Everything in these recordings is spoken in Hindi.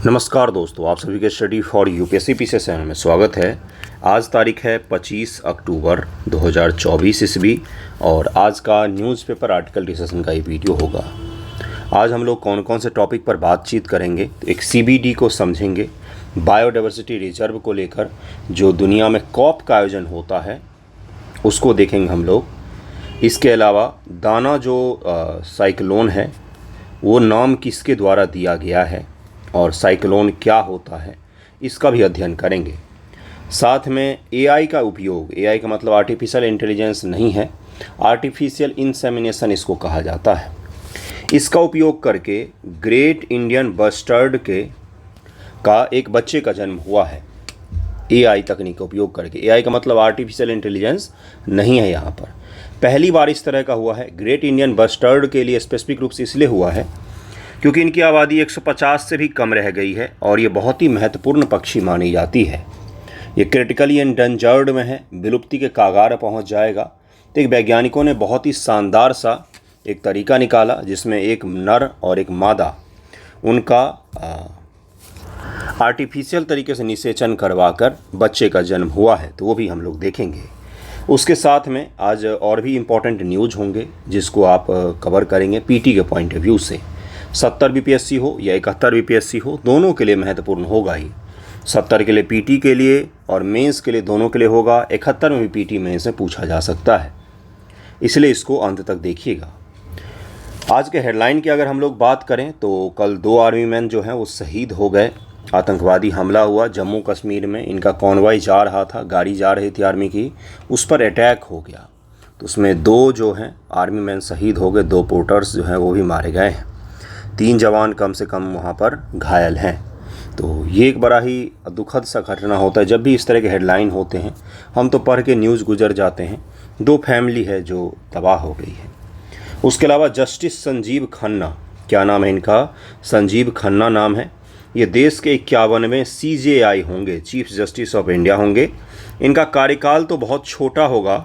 नमस्कार दोस्तों, आप सभी के study for UPSC PC channel में स्वागत है। आज तारीख है 25 अक्टूबर 2024 ईस्वी और आज का न्यूज़पेपर आर्टिकल डिस्कशन का ये वीडियो होगा। आज हम लोग कौन कौन से टॉपिक पर बातचीत करेंगे, तो एक सीबीडी को समझेंगे, बायोडाइवर्सिटी रिजर्व को लेकर जो दुनिया में कॉप का आयोजन होता है उसको देखेंगे हम लोग। इसके अलावा दाना जो साइक्लोन है वो नाम किसके द्वारा दिया गया है और साइक्लोन क्या होता है इसका भी अध्ययन करेंगे। साथ में एआई का उपयोग, एआई का मतलब आर्टिफिशियल इंटेलिजेंस नहीं है, आर्टिफिशियल इंसेमिनेशन इसको कहा जाता है। इसका उपयोग करके ग्रेट इंडियन बस्टर्ड का एक बच्चे का जन्म हुआ है एआई तकनीक का उपयोग करके। एआई का मतलब आर्टिफिशियल इंटेलिजेंस नहीं है, यहाँ पर पहली बार इस तरह का हुआ है। ग्रेट इंडियन बस्टर्ड के लिए स्पेसिफिक रूप से इसलिए हुआ है क्योंकि इनकी आबादी 150 से भी कम रह गई है और ये बहुत ही महत्वपूर्ण पक्षी मानी जाती है। ये क्रिटिकली एंडेंजर्ड में है, विलुप्ति के कागार पहुंच जाएगा। तो एक वैज्ञानिकों ने बहुत ही शानदार सा एक तरीका निकाला जिसमें एक नर और एक मादा उनका आर्टिफिशियल तरीके से निषेचन करवाकर बच्चे का जन्म हुआ है, तो वो भी हम लोग देखेंगे। उसके साथ में आज और भी इम्पोर्टेंट न्यूज़ होंगे जिसको आप कवर करेंगे पीटी के पॉइंट ऑफ व्यू से। 70 बीपीएससी हो या 71 बीपीएससी हो, दोनों के लिए महत्वपूर्ण होगा ही। 70 के लिए पीटी के लिए और मेंस के लिए दोनों के लिए होगा। 71 में भी पीटी मेंस में पूछा जा सकता है, इसलिए इसको अंत तक देखिएगा। आज के हेडलाइन की अगर हम लोग बात करें तो कल 2 आर्मी मैन जो हैं वो शहीद हो गए। आतंकवादी हमला हुआ जम्मू कश्मीर में। इनका कॉन्वॉय जा रहा था, गाड़ी जा रही थी आर्मी की, उस पर अटैक हो गया। तो उसमें 2 जो हैं आर्मी मैन शहीद हो गए, 2 पोर्टर्स जो हैं वो भी मारे गए हैं, 3 जवान कम से कम वहाँ पर घायल हैं। तो ये एक बड़ा ही दुखद सा घटना होता है जब भी इस तरह के हेडलाइन होते हैं। हम तो पढ़ के न्यूज़ गुजर जाते हैं। 2 फैमिली है जो तबाह हो गई है। उसके अलावा जस्टिस संजीव खन्ना, क्या नाम है इनका? संजीव खन्ना नाम है। ये देश के 51वें CJI होंगे, चीफ जस्टिस ऑफ इंडिया होंगे। इनका कार्यकाल तो बहुत छोटा होगा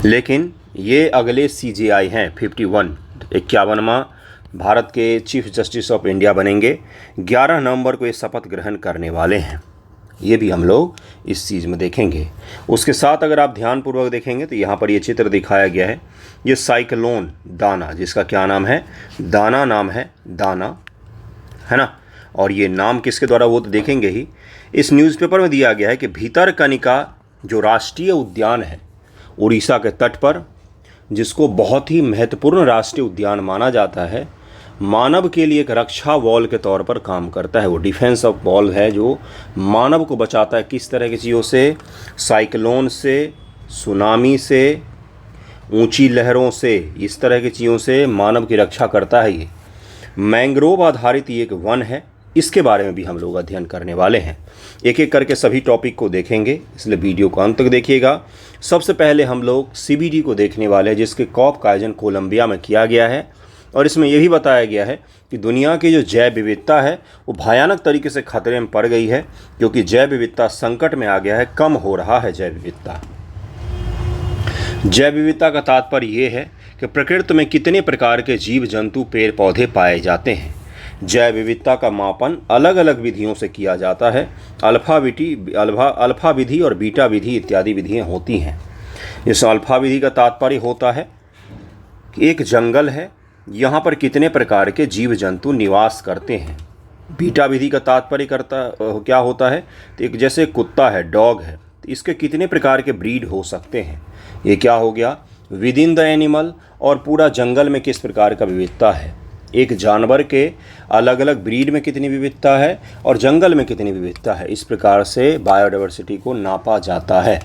लेकिन ये अगले CJI हैं 51वां भारत के चीफ जस्टिस ऑफ इंडिया बनेंगे। 11 नवंबर को ये शपथ ग्रहण करने वाले हैं। ये भी हम लोग इस चीज़ में देखेंगे। उसके साथ अगर आप ध्यानपूर्वक देखेंगे तो यहाँ पर ये चित्र दिखाया गया है। ये साइक्लोन दाना, जिसका क्या नाम है? दाना नाम है, दाना है ना। और ये नाम किसके द्वारा वो तो देखेंगे ही। इस न्यूज़पेपर में दिया गया है कि भितरकनिका जो राष्ट्रीय उद्यान है उड़ीसा के तट पर, जिसको बहुत ही महत्वपूर्ण राष्ट्रीय उद्यान माना जाता है, मानव के लिए एक रक्षा वॉल के तौर पर काम करता है। वो डिफेंस ऑफ वॉल है जो मानव को बचाता है किस तरह की चीज़ों से? साइक्लोन से, सुनामी से, ऊंची लहरों से, इस तरह की चीज़ों से मानव की रक्षा करता है। ये मैंग्रोव आधारित ये एक वन है, इसके बारे में भी हम लोग अध्ययन करने वाले हैं। एक एक करके सभी टॉपिक को देखेंगे, इसलिए वीडियो को अंत तक देखिएगा। सबसे पहले हम लोग सीबीडी को देखने वाले हैं जिसके कॉप का आयोजन कोलंबिया में किया गया है और इसमें यह भी बताया गया है कि दुनिया की जो जैव विविधता है वो भयानक तरीके से खतरे में पड़ गई है क्योंकि जैव विविधता संकट में आ गया है, कम हो रहा है जैव विविधता। जैव विविधता का तात्पर्य ये है कि प्रकृति में कितने प्रकार के जीव जंतु पेड़ पौधे पाए जाते हैं। जैव विविधता का मापन अलग अलग विधियों से किया जाता है। अल्फा विधि और बीटा विधि इत्यादि विधियाँ होती हैं। इस अल्फा विधि का तात्पर्य होता है कि एक जंगल है, यहाँ पर कितने प्रकार के जीव जंतु निवास करते हैं। बीटा विधि का तात्पर्य क्या होता है? तो एक जैसे कुत्ता है, डॉग है, तो इसके कितने प्रकार के ब्रीड हो सकते हैं। ये क्या हो गया? विद इन द एनिमल, और पूरा जंगल में किस प्रकार का विविधता है। एक जानवर के अलग अलग ब्रीड में कितनी विविधता है और जंगल में कितनी विविधता है। इस प्रकार से बायोडाइवर्सिटी को नापा जाता है।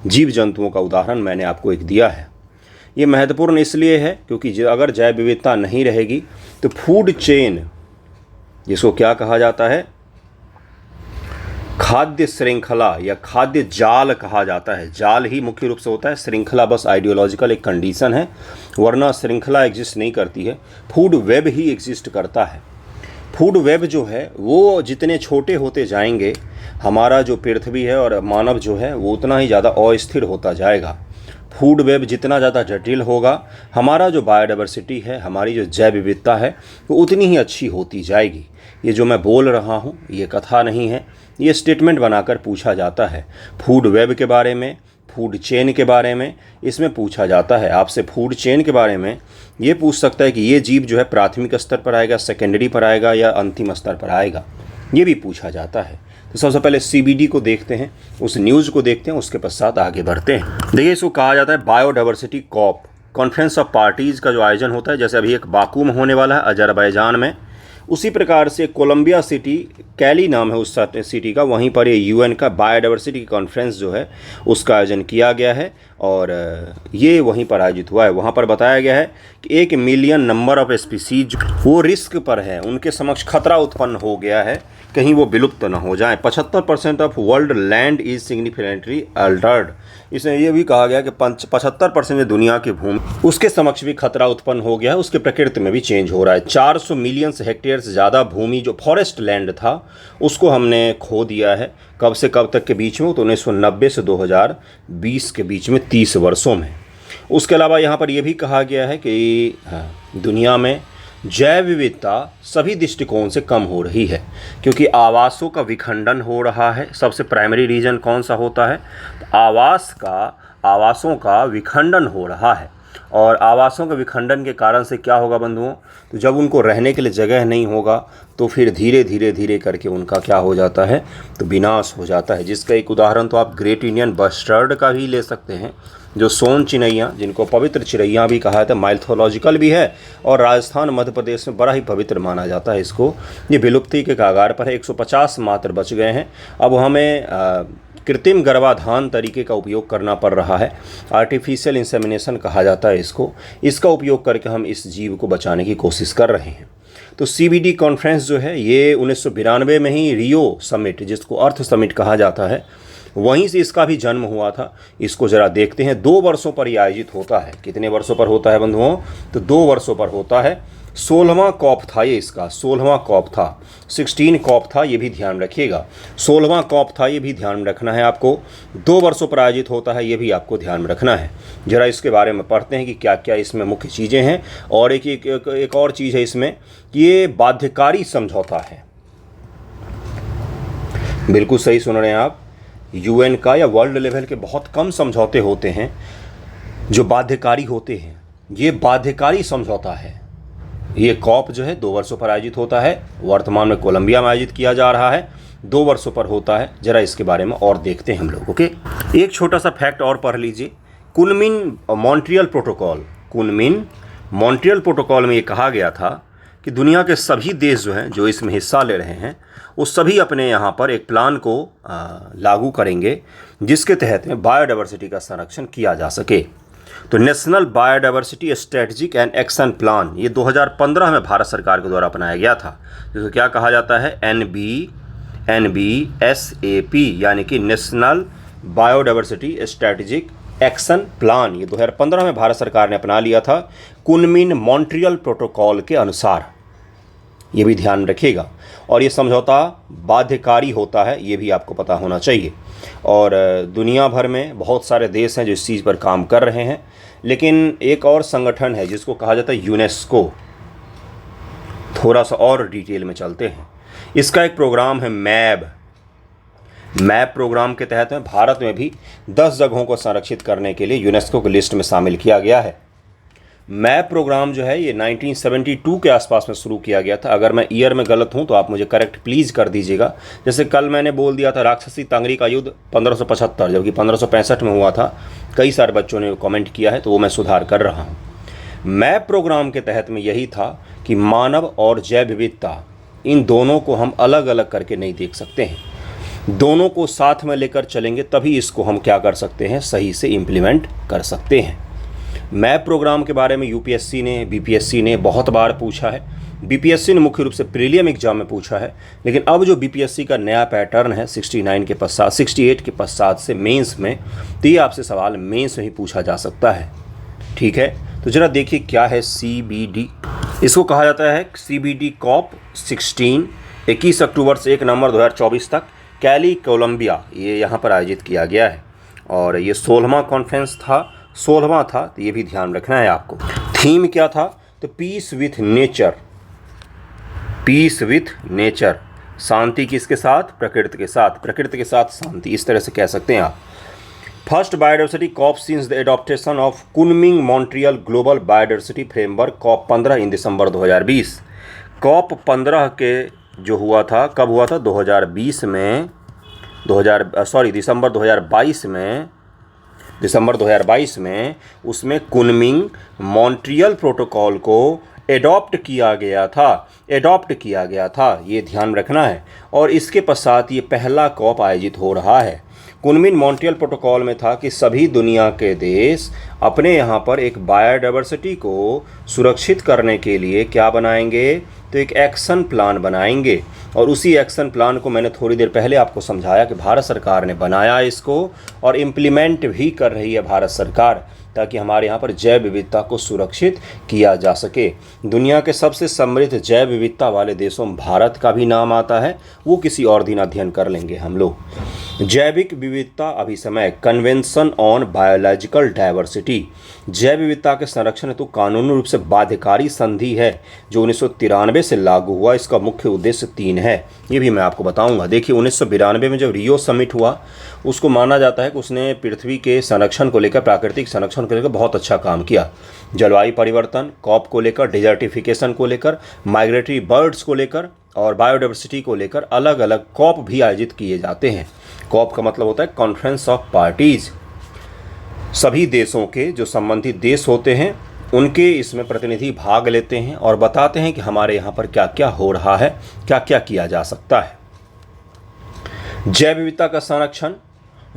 जीव जंतुओं का उदाहरण मैंने आपको एक दिया है। ये महत्वपूर्ण इसलिए है क्योंकि अगर जैव विविधता नहीं रहेगी तो फूड चेन, जिसको क्या कहा जाता है? खाद्य श्रृंखला या खाद्य जाल कहा जाता है। जाल ही मुख्य रूप से होता है, श्रृंखला बस आइडियोलॉजिकल एक कंडीशन है, वरना श्रृंखला एग्जिस्ट नहीं करती है। फूड वेब ही एग्जिस्ट करता है। फूड वेब जो है वो जितने छोटे होते जाएंगे, हमारा जो पृथ्वी है और मानव जो है वो उतना ही ज़्यादा अस्थिर होता जाएगा। फूड वेब जितना ज़्यादा जटिल होगा, हमारा जो बायोडाइवर्सिटी है, हमारी जो जैव विविधता है, वो उतनी ही अच्छी होती जाएगी। ये जो मैं बोल रहा हूँ ये कथा नहीं है, ये स्टेटमेंट बनाकर पूछा जाता है। फूड वेब के बारे में, फूड चेन के बारे में इसमें पूछा जाता है। आपसे फूड चेन के बारे में ये पूछ सकता है कि ये जीव जो है प्राथमिक स्तर पर आएगा, सेकेंडरी पर आएगा या अंतिम स्तर पर आएगा, ये भी पूछा जाता है। तो सबसे पहले CBD को देखते हैं, उस न्यूज़ को देखते हैं, उसके पश्चात आगे बढ़ते हैं। देखिए, इसको कहा जाता है biodiversity COP, conference of parties का जो आयोजन होता है। जैसे अभी एक बाकू में होने वाला है अजरबैजान में, उसी प्रकार से कोलंबिया सिटी, कैली नाम है उस सिटी का, वहीं पर ये UN का बायोडाइवर्सिटी कॉन्फ्रेंस जो है उसका आयोजन किया गया है और ये वहीं पर आयोजित हुआ है। वहाँ पर बताया गया है कि 1 मिलियन नंबर ऑफ स्पीसीज वो रिस्क पर है, उनके समक्ष खतरा उत्पन्न हो गया है, कहीं वो विलुप्त न हो जाएं। 75% of world land is significantly Altered. इसमें ये भी कहा गया कि 75% दुनिया की भूमि उसके समक्ष भी खतरा उत्पन्न हो गया है, उसके प्रकृति में भी चेंज हो रहा है। 400 मिलियन हेक्टेयर से ज़्यादा भूमि जो फॉरेस्ट लैंड था उसको हमने खो दिया है। कब से कब तक के बीच में? तो 1990 से 2020 के बीच में 30 वर्षों में। उसके अलावा यहाँ पर यह भी कहा गया है कि दुनिया में जैव विविधता सभी दृष्टिकोण से कम हो रही है, क्योंकि आवासों का विखंडन हो रहा है। सबसे प्राइमरी रीजन कौन सा होता है? आवासों का विखंडन हो रहा है। और आवासों के विखंडन के कारण से क्या होगा बंधुओं? तो जब उनको रहने के लिए जगह नहीं होगा तो फिर धीरे धीरे करके उनका क्या हो जाता है? तो विनाश हो जाता है। जिसका एक उदाहरण तो आप ग्रेट इंडियन बस्टर्ड का भी ले सकते हैं, जो सोन चिड़ैया, जिनको पवित्र चिड़ैया भी कहा जाता है, माइथोलॉजिकल भी है और राजस्थान मध्य प्रदेश में बड़ा ही पवित्र माना जाता है इसको। ये विलुप्ति के कगार पर है, 150 मात्र बच गए हैं। अब हमें कृत्रिम गर्भाधान तरीके का उपयोग करना पड़ रहा है, आर्टिफिशियल इंसेमिनेशन कहा जाता है इसको। इसका उपयोग करके हम इस जीव को बचाने की कोशिश कर रहे हैं। तो CBD कॉन्फ्रेंस जो है ये 1992 में ही रियो समिट, जिसको अर्थ समिट कहा जाता है, वहीं से इसका भी जन्म हुआ था। इसको ज़रा देखते हैं। 2 वर्षों पर यह आयोजित होता है। कितने वर्षों पर होता है बंधुओं? तो 2 वर्षों पर होता है। 16वां कॉप था ये, इसका 16वां कॉप था, 16 कॉप था, ये भी ध्यान रखिएगा। 16वां कॉप था, ये भी ध्यान में रखना है आपको। 2 वर्षों पर आयोजित होता है, ये भी आपको ध्यान में रखना है। ज़रा इसके बारे में पढ़ते हैं कि क्या क्या इसमें मुख्य चीज़ें हैं। और एक और चीज़ है इसमें, ये बाध्यकारी समझौता है। बिल्कुल सही सुन रहे हैं आप। UN का या वर्ल्ड लेवल के बहुत कम समझौते होते हैं जो बाध्यकारी होते हैं। ये बाध्यकारी समझौता है। ये कॉप जो है 2 वर्षों पर आयोजित होता है। वर्तमान में कोलंबिया में आयोजित किया जा रहा है, 2 वर्षों पर होता है। जरा इसके बारे में और देखते हैं हम लोग। ओके, एक छोटा सा फैक्ट और पढ़ लीजिए। कुनमिन मॉन्ट्रियल प्रोटोकॉल में ये कहा गया था कि दुनिया के सभी देश जो हैं, जो इसमें हिस्सा ले रहे हैं, वो सभी अपने यहाँ पर एक प्लान को लागू करेंगे जिसके तहत में बायोडाइवर्सिटी का संरक्षण किया जा सके। तो national biodiversity strategic and action plan ये 2015 में भारत सरकार के द्वारा अपनाया गया था, जिसको क्या कहा जाता है? NBSAP, यानी कि national biodiversity strategic action plan. ये 2015 में भारत सरकार ने अपना लिया था कुनमिन मॉन्ट्रियल प्रोटोकॉल के अनुसार। ये भी ध्यान रखिएगा। और ये समझौता बाध्यकारी होता है, ये भी आपको पता होना चाहिए। और दुनिया भर में बहुत सारे देश हैं जो इस चीज़ पर काम कर रहे हैं। लेकिन एक और संगठन है जिसको कहा जाता है यूनेस्को। थोड़ा सा और डिटेल में चलते हैं। इसका एक प्रोग्राम है मैप प्रोग्राम के तहत में भारत में भी 10 जगहों को संरक्षित करने के लिए यूनेस्को की लिस्ट में शामिल किया गया है। मैप प्रोग्राम जो है ये 1972 के आसपास में शुरू किया गया था। अगर मैं ईयर में गलत हूँ तो आप मुझे करेक्ट प्लीज़ कर दीजिएगा। जैसे कल मैंने बोल दिया था राक्षसी तांगरी का युद्ध 1575, जबकि 1565 में हुआ था। कई सारे बच्चों ने कमेंट किया है, तो वो मैं सुधार कर रहा हूँ। मैप प्रोग्राम के तहत में यही था कि मानव और जैव विविधता, इन दोनों को हम अलग अलग करके नहीं देख सकते हैं। दोनों को साथ में लेकर चलेंगे तभी इसको हम क्या कर सकते हैं? सही से इम्प्लीमेंट कर सकते हैं। मैप प्रोग्राम के बारे में UPSC ने, BPSC ने बहुत बार पूछा है। BPSC ने मुख्य रूप से प्रीलियम एग्जाम में पूछा है, लेकिन अब जो BPSC का नया पैटर्न है 69 के पश्चात, 68 के पश्चात से मेंस में, तो ये आपसे सवाल मेंस में ही पूछा जा सकता है। ठीक है, तो जरा देखिए क्या है CBD। इसको कहा जाता है CBD कॉप 16, 21 अक्टूबर से 1 नवंबर 2024 तक कैली कोलंबिया, ये यहाँ पर आयोजित किया गया है। और ये 16वां कॉन्फ्रेंस था। 16वां था, तो ये भी ध्यान रखना है आपको। थीम क्या था? तो peace with nature, peace with nature, शांति किसके साथ? प्रकृति के साथ, प्रकृति के साथ शांति, इस तरह से कह सकते हैं आप। First biodiversity COP since the adoption of Kunming Montreal global biodiversity framework COP 15 in December 2020। COP 15 के जो हुआ था, कब हुआ था? 2020 में, दिसंबर 2022 में, दिसंबर 2022 में उसमें कुनमिंग मॉन्ट्रियल प्रोटोकॉल को एडॉप्ट किया गया था, एडॉप्ट किया गया था, ये ध्यान रखना है। और इसके पश्चात ये पहला कॉप आयोजित हो रहा है। कुनमिंग मॉन्ट्रियल प्रोटोकॉल में था कि सभी दुनिया के देश अपने यहाँ पर एक बायोडाइवर्सिटी को सुरक्षित करने के लिए क्या बनाएंगे? तो एक एक्शन प्लान बनाएंगे। और उसी एक्शन प्लान को मैंने थोड़ी देर पहले आपको समझाया कि भारत सरकार ने बनाया इसको, और इम्प्लीमेंट भी कर रही है भारत सरकार, ताकि हमारे यहाँ पर जैव विविधता को सुरक्षित किया जा सके। दुनिया के सबसे समृद्ध जैव विविधता वाले देशों में भारत का भी नाम आता है, वो किसी और दिन अध्ययन कर लेंगे हम लोग। जैविक विविधता अभिसमय, कन्वेंशन ऑन बायोलॉजिकल डाइवर्सिटी, जैव विविधता के संरक्षण हेतु कानूनी रूप से बाध्यकारी संधि है जो 1993 से लागू हुआ। इसका मुख्य उद्देश्य 3 है, ये भी मैं आपको बताऊंगा। देखिए 1992 में जब रियो समिट हुआ, उसको माना जाता है कि उसने पृथ्वी के संरक्षण को लेकर, प्राकृतिक संरक्षण को लेकर बहुत अच्छा काम किया। जलवायु परिवर्तन, कॉप को लेकर, डिजर्टिफिकेशन को लेकर, माइग्रेटरी बर्ड्स को लेकर और बायोडाइवर्सिटी को लेकर अलग अलग कॉप भी आयोजित किए जाते हैं। कॉप का मतलब होता है कॉन्फ्रेंस ऑफ पार्टीज। सभी देशों के जो संबंधित देश होते हैं उनके इसमें प्रतिनिधि भाग लेते हैं और बताते हैं कि हमारे यहाँ पर क्या क्या हो रहा है, क्या क्या किया जा सकता है। जैव विविधता का संरक्षण,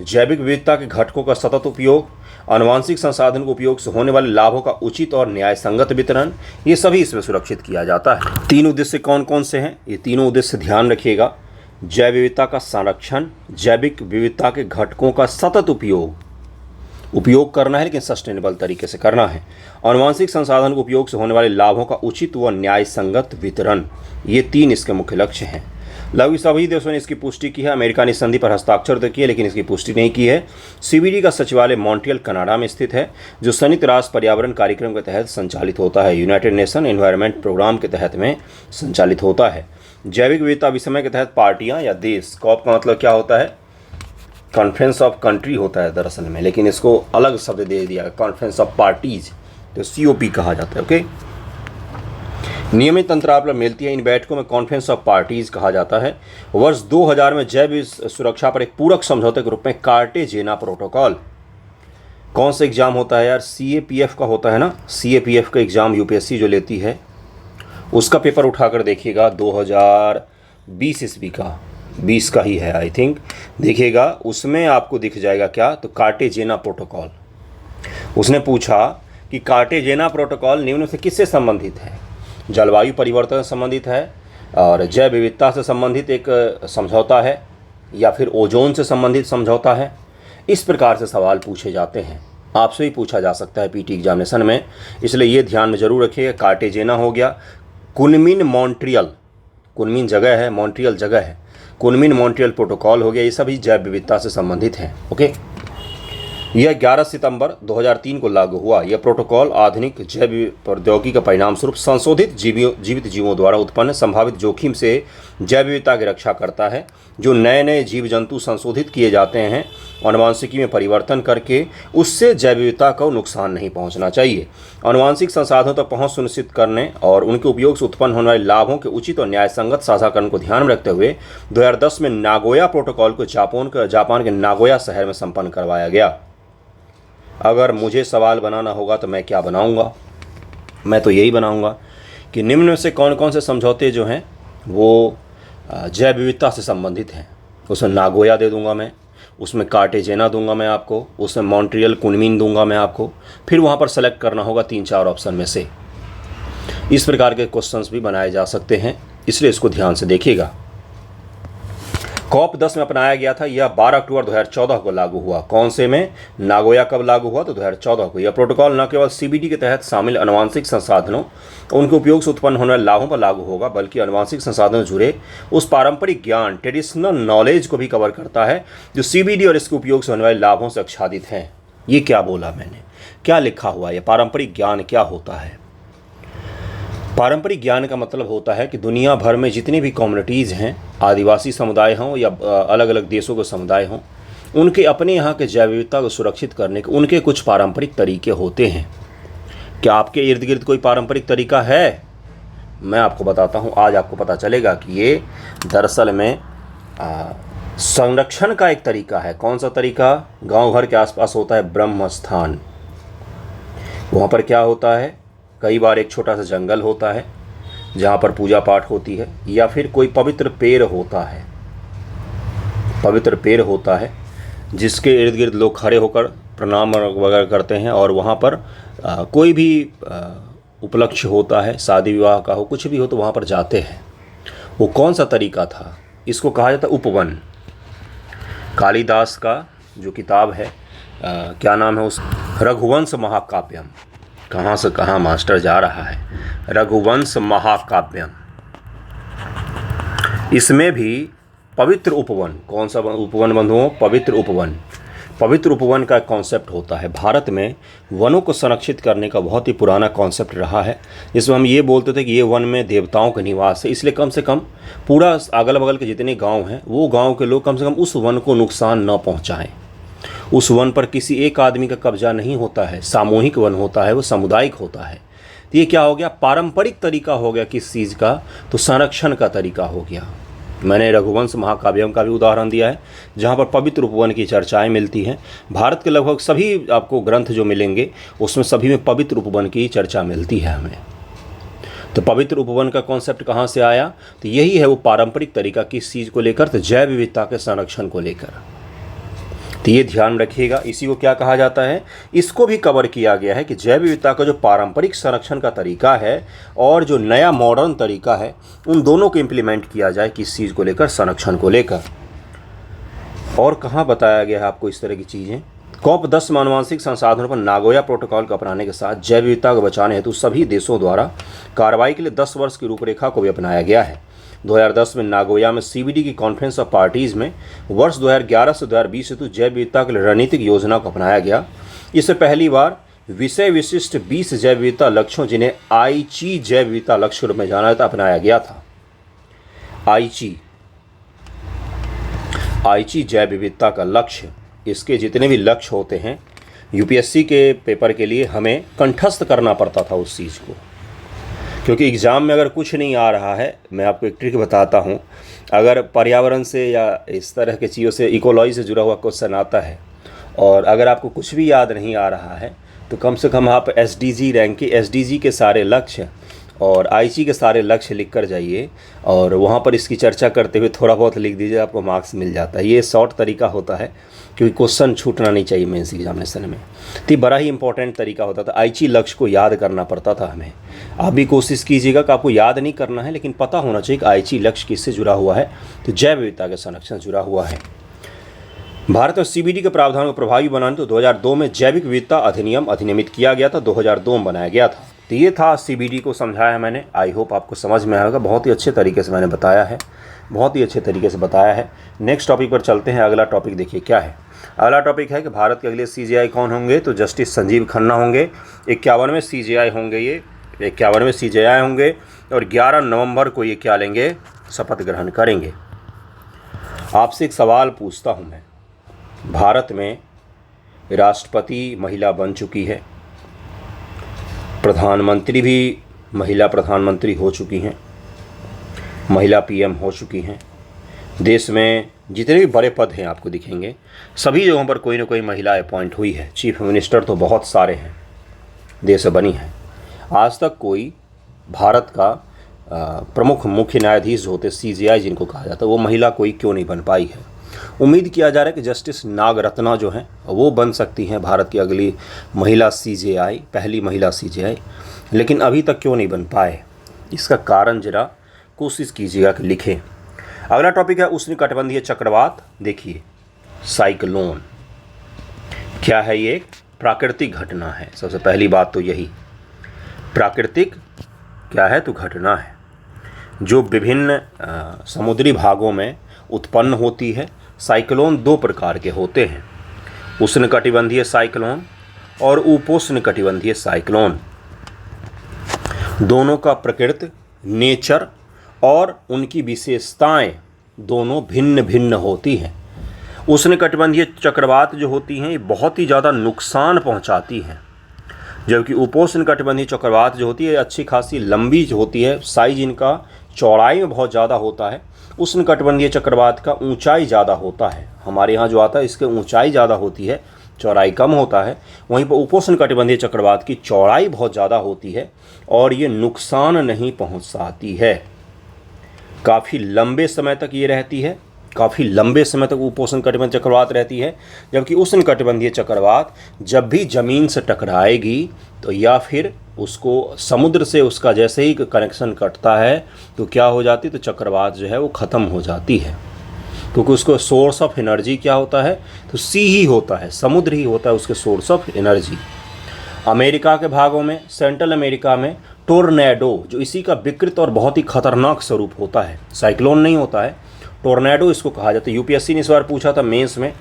जैविक विविधता के घटकों का सतत उपयोग, आनुवंशिक संसाधन के उपयोग से होने वाले लाभों का उचित और न्यायसंगत वितरण, ये सभी इसमें सुरक्षित किया जाता है। 3 उद्देश्य कौन कौन से हैं? ये तीनों उद्देश्य ध्यान रखिएगा। जैव विविधता का संरक्षण, जैविक विविधता के घटकों का सतत उपयोग करना है, लेकिन सस्टेनेबल तरीके से करना है। आनुवंशिक संसाधन के उपयोग से होने वाले लाभों का उचित व न्यायसंगत वितरण, ये 3 इसके मुख्य लक्ष्य हैं। लगभग सभी देशों ने इसकी पुष्टि की है। अमेरिका ने संधि पर हस्ताक्षर तो किए, लेकिन इसकी पुष्टि नहीं की है। सीबीडी का सचिवालय मॉन्ट्रियल कनाडा में स्थित है, जो संयुक्त राष्ट्र पर्यावरण कार्यक्रम के तहत संचालित होता है। यूनाइटेड नेशन एनवायरनमेंट प्रोग्राम के तहत में संचालित होता है। जैविक विविधता विषय के तहत पार्टियां या देश, कॉप का मतलब क्या होता है? कॉन्फ्रेंस ऑफ कंट्री होता है दरअसल में, लेकिन इसको अलग शब्द दे दिया, कॉन्फ्रेंस ऑफ पार्टीज, तो COP कहा जाता है। ओके, नियमित अंतराल पर मिलती है। इन बैठकों में कॉन्फ्रेंस ऑफ पार्टीज कहा जाता है। वर्ष 2000 में जैव सुरक्षा पर एक पूरक समझौते के रूप में कार्टेजेना प्रोटोकॉल, कौन सा एग्जाम होता है यार? CAPF का होता है ना, CAPF का एग्जाम UPSC जो लेती है, उसका पेपर उठाकर देखिएगा। 2020 ईस्वी का, 20 का ही है आई थिंक, देखिएगा उसमें आपको दिख जाएगा क्या? तो कार्टेजेना प्रोटोकॉल। उसने पूछा कि कार्टेजेना प्रोटोकॉल निम्न से किससे संबंधित है? जलवायु परिवर्तन से संबंधित है, और जैव विविधता से संबंधित एक समझौता है, या फिर ओजोन से संबंधित समझौता है? इस प्रकार से सवाल पूछे जाते हैं। आपसे भी पूछा जा सकता है PT एग्जामिनेशन में, इसलिए ये ध्यान में जरूर रखिएगा। कार्टेजेना हो गया। कुनमिंग मॉन्ट्रियल, कुनमिंग जगह है, मॉन्ट्रियल जगह है, कुनमिंग मॉन्ट्रियल प्रोटोकॉल हो गया। ये सभी जैव विविधता से संबंधित हैं। ओके, यह 11 सितंबर 2003 को लागू हुआ। यह प्रोटोकॉल आधुनिक जैव प्रौद्योगिकी का परिणाम स्वरूप संशोधित जीवित जीवों द्वारा उत्पन्न संभावित जोखिम से जैव विविधता की रक्षा करता है। जो नए नए जीव जंतु संशोधित किए जाते हैं, आनुवंशिकी में परिवर्तन करके, उससे जैव विविधता को नुकसान नहीं पहुंचना चाहिए। आनुवंशिक संसाधनों तक पहुंच सुनिश्चित करने और उनके उपयोग से उत्पन्न होने वाले लाभों के उचित और न्यायसंगत साझाकरण को ध्यान में रखते हुए 2010 में नागोया प्रोटोकॉल को जापान के नागोया शहर में संपन्न करवाया गया। अगर मुझे सवाल बनाना होगा तो मैं क्या बनाऊंगा? मैं तो यही बनाऊंगा कि निम्न में से कौन कौन से समझौते जो हैं वो जैव विविधता से संबंधित हैं। उसमें नागोया दे दूंगा मैं, उसमें कार्टेजेना दूंगा मैं आपको, उसमें मॉन्ट्रियल कुनमिंग दूंगा मैं आपको। फिर वहाँ पर सेलेक्ट करना होगा 3-4 ऑप्शन में से। इस प्रकार के क्वेश्चंस भी बनाए जा सकते हैं, इसलिए इसको ध्यान से देखिएगा। कॉप 10 में अपनाया गया था। यह 12 अक्टूबर 2014 को लागू हुआ। कौन से में? नागोया कब लागू हुआ? तो 2014 को। यह प्रोटोकॉल न केवल CBD के तहत शामिल आनुवंशिक संसाधनों, उनके उपयोग से उत्पन्न होने वाले लाभों पर लागू होगा, बल्कि आनुवंशिक संसाधनों से जुड़े उस पारंपरिक ज्ञान, ट्रेडिशनल नॉलेज को भी कवर करता है जो CBD और इसके उपयोग से होने वाले लाभों से आच्छादित हैं। ये क्या बोला मैंने? क्या लिखा हुआ है, पारंपरिक ज्ञान क्या होता है। पारंपरिक ज्ञान का मतलब होता है कि दुनिया भर में जितनी भी कम्युनिटीज़ हैं, आदिवासी समुदाय हों या अलग अलग देशों के समुदाय हों, उनके अपने यहाँ के जैव विविधता को सुरक्षित करने के उनके कुछ पारंपरिक तरीके होते हैं। क्या आपके इर्द गिर्द कोई पारंपरिक तरीका है? मैं आपको बताता हूँ। आज आपको पता चलेगा कि ये दरअसल में संरक्षण का एक तरीका है। कौन सा तरीका? गांव घर के आसपास होता है ब्रह्म स्थान। वहाँ पर क्या होता है, कई बार एक छोटा सा जंगल होता है जहाँ पर पूजा पाठ होती है, या फिर कोई पवित्र पेड़ होता है, पवित्र पेड़ होता है जिसके इर्द गिर्द लोग खड़े होकर प्रणाम वगैरह करते हैं, और वहाँ पर कोई भी उपलक्ष्य होता है, शादी विवाह का हो, कुछ भी हो तो वहाँ पर जाते हैं। वो कौन सा तरीका था? इसको कहा जाता है उपवन। कालिदास का जो किताब है, क्या नाम है उस, रघुवंश महाकाव्यम। कहाँ से कहाँ मास्टर जा रहा है। रघुवंश महाकाव्यम, इसमें भी पवित्र उपवन, कौन सा उपवन बंधुओं? पवित्र उपवन। पवित्र उपवन का कॉन्सेप्ट होता है। भारत में वनों को संरक्षित करने का बहुत ही पुराना कॉन्सेप्ट रहा है, जिसमें हम ये बोलते थे कि ये वन में देवताओं का निवास है, इसलिए कम से कम पूरा अगल बगल के जितने गांव हैं वो गांव के लोग कम से कम उस वन को नुकसान न पहुंचाएं। उस वन पर किसी एक आदमी का कब्जा नहीं होता है, सामूहिक वन होता है, वो सामुदायिक होता है। तो ये क्या हो गया? पारंपरिक तरीका हो गया किस चीज़ का? तो संरक्षण का तरीका हो गया। मैंने रघुवंश महाकाव्यम का भी उदाहरण दिया है जहाँ पर पवित्र उपवन की चर्चाएं मिलती हैं। भारत के लगभग सभी आपको ग्रंथ जो मिलेंगे उसमें सभी में पवित्र उपवन की चर्चा मिलती है हमें। तो पवित्र उपवन का कॉन्सेप्ट कहाँ से आया? तो यही है वो पारंपरिक तरीका किस चीज़ को लेकर? तो जैव विविधता के संरक्षण को लेकर। तो ये ध्यान रखिएगा। इसी को क्या कहा जाता है? इसको भी कवर किया गया है कि जैव विविधता का जो पारंपरिक संरक्षण का तरीका है और जो नया मॉडर्न तरीका है, उन दोनों को इम्प्लीमेंट किया जाए किस चीज़ को लेकर? संरक्षण को लेकर। और कहाँ बताया गया है आपको इस तरह की चीज़ें? COP10 मानवांशिक संसाधनों पर नागोया प्रोटोकॉल को अपनाने के साथ जैव विविधता को बचाने हेतु सभी देशों द्वारा कार्रवाई के लिए 10 वर्ष की रूपरेखा को भी अपनाया गया है। 2010 में नागोया में CBD की कॉन्फ्रेंस ऑफ पार्टीज़ में वर्ष 2011 से 2020 हेतु जैव विविधता के लिए रणनीतिक योजना को अपनाया गया। इससे पहली बार विषय विशिष्ट 20 जैव विविधता लक्ष्यों, जिन्हें आईची जैव विविधता लक्ष्य के रूप में जाना जाता, अपनाया गया था। आईची जैव विविधता का लक्ष्य, इसके जितने भी लक्ष्य होते हैं UPSC के पेपर के लिए हमें कंठस्थ करना पड़ता था उस चीज़ को, क्योंकि एग्ज़ाम में अगर कुछ नहीं आ रहा है, मैं आपको एक ट्रिक बताता हूँ। अगर पर्यावरण से या इस तरह के चीज़ों से, इकोलॉजी से जुड़ा हुआ क्वेश्चन आता है और अगर आपको कुछ भी याद नहीं आ रहा है, तो कम से कम आप SDG रैंक के SDG के सारे लक्ष्य और आईची के सारे लक्ष्य लिख कर जाइए और वहाँ पर इसकी चर्चा करते हुए थोड़ा बहुत लिख दीजिए, आपको मार्क्स मिल जाता है। ये शॉर्ट तरीका होता है क्योंकि क्वेश्चन छूटना नहीं चाहिए मेंस एग्जामिनेशन में। तो बड़ा ही इंपॉर्टेंट तरीका होता था। आईची लक्ष्य को याद करना पड़ता था हमें। आप भी कोशिश कीजिएगा कि आपको याद नहीं करना है, लेकिन पता होना चाहिए कि आईची लक्ष्य किससे जुड़ा हुआ है। तो जैव विविधता के संरक्षण जुड़ा हुआ है। भारत में CBD के प्रावधान को प्रभावी बनाने तो 2002 में जैविक विविधता अधिनियम अधिनियमित किया गया था, 2002 में बनाया गया था। तो ये था CBD को समझाया मैंने। आई होप आपको समझ में आएगा। बहुत ही अच्छे तरीके से मैंने बताया है, बहुत ही अच्छे तरीके से बताया है। नेक्स्ट टॉपिक पर चलते हैं। अगला टॉपिक देखिए क्या है। अगला टॉपिक है कि भारत के अगले CJI कौन होंगे? तो जस्टिस संजीव खन्ना होंगे। 51वें CJI होंगे। ये 51वें CJI होंगे और 11 नवंबर को ये क्या लेंगे? शपथ ग्रहण करेंगे। आपसे एक सवाल पूछता हूँ मैं। भारत में राष्ट्रपति महिला बन चुकी है, प्रधानमंत्री भी महिला प्रधानमंत्री हो चुकी हैं, महिला PM हो चुकी हैं। देश में जितने भी बड़े पद हैं आपको दिखेंगे, सभी जगहों पर कोई ना कोई महिला अपॉइंट हुई है। चीफ मिनिस्टर तो बहुत सारे हैं, देश में बनी हैं। आज तक कोई भारत का प्रमुख मुख्य न्यायाधीश होते CJI जिनको कहा जाता है, वो महिला कोई क्यों नहीं बन पाई है। उम्मीद किया जा रहा है कि जस्टिस नागरत्ना जो हैं वो बन सकती हैं भारत की अगली महिला CJI, पहली महिला CJI, लेकिन अभी तक क्यों नहीं बन पाए, इसका कारण जरा कोशिश कीजिएगा कि लिखें। अगला टॉपिक है उष्णकटिबंधीय चक्रवात। देखिए, साइक्लोन क्या है? ये एक प्राकृतिक घटना है। सबसे पहली बात तो यही, प्राकृतिक क्या है? तो घटना है जो विभिन्न समुद्री भागों में उत्पन्न होती है। साइक्लोन दो प्रकार के होते हैं, उष्णकटिबंधीय साइक्लोन और उपोष्णकटिबंधीय साइक्लोन। दोनों का प्रकृति, नेचर और उनकी विशेषताएं दोनों भिन्न भिन्न होती हैं। उष्णकटिबंधीय चक्रवात जो होती हैं ये बहुत ही ज़्यादा नुकसान पहुंचाती हैं, जबकि उपोष्णकटिबंधीय चक्रवात जो होती है अच्छी खासी लंबी जो होती है, साइज इनका चौड़ाई में बहुत ज़्यादा होता है। उष्णकटिबंधीय चक्रवात का ऊंचाई ज़्यादा होता है, हमारे यहाँ जो आता है इसके ऊंचाई ज़्यादा होती है, चौड़ाई कम होता है। वहीं पर उपोष्णकटिबंधीय चक्रवात की चौड़ाई बहुत ज़्यादा होती है और ये नुकसान नहीं पहुँचाती है। काफ़ी लंबे समय तक ये रहती है, काफ़ी लंबे समय तक उपोष्णकटिबंधीय चक्रवात रहती है, जबकि उष्णकटिबंधीय चक्रवात जब भी ज़मीन से टकराएगी तो या फिर उसको समुद्र से उसका जैसे ही कनेक्शन कटता है तो क्या हो जाती है, तो चक्रवात जो है वो ख़त्म हो जाती है, क्योंकि उसको सोर्स ऑफ एनर्जी क्या होता है, तो सी ही होता है, समुद्र ही होता है उसके सोर्स ऑफ एनर्जी। अमेरिका के भागों में, सेंट्रल अमेरिका में टोर्नेडो जो इसी का विकृत और बहुत ही खतरनाक स्वरूप होता है, साइक्लोन नहीं होता है, टोर्नेडो इसको कहा जाता है। यूपीएससी ने इस बार पूछा था मेंस में,